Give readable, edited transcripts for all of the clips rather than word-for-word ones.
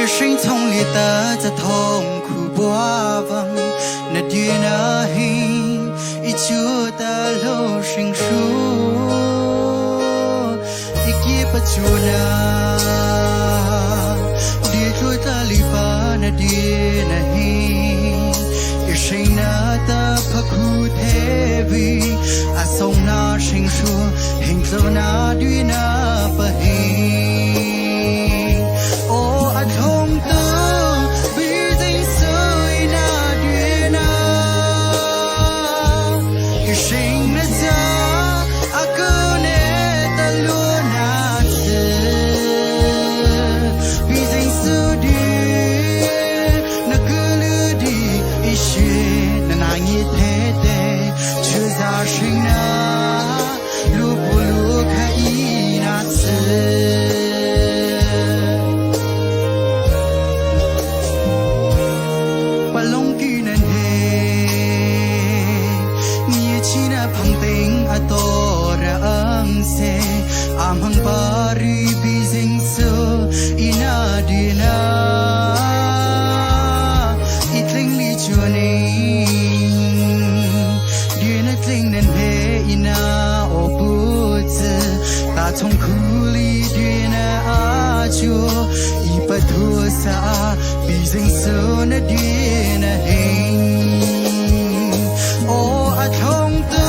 一生从里的这痛苦波纹，那点那hin，一就的路生疏，一给不住那，跌落的里巴那点那hin，一生那的怕苦太微，啊送那生疏，行走那对那不hin。痛的比人所以那对那，一生的家阿哥呢的路那次，比人所的那个路的一些那难以太太，却在生那路不路可以那次。Amang pari bising so inadina itling li chuaning dina tling nen he ina obutz ta chong khuli dina a chu ipathu sa bising so na dina he o athong tu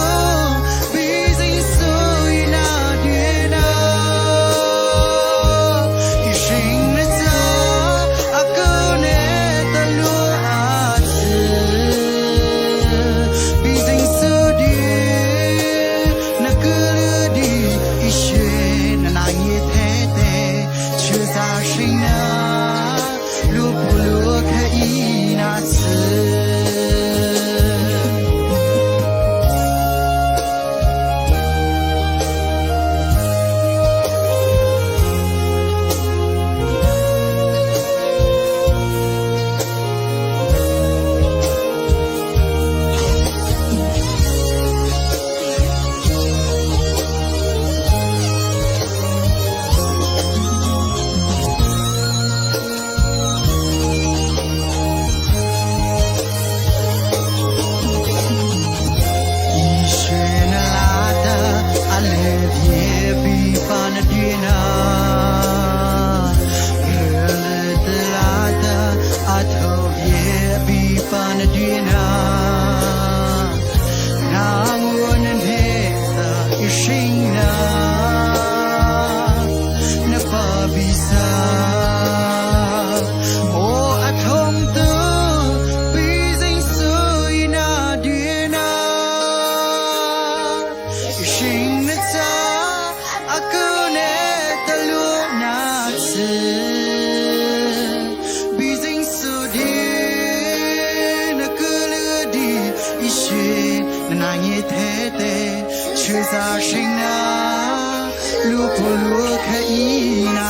Chư gia sinh na, lu po lu kha i na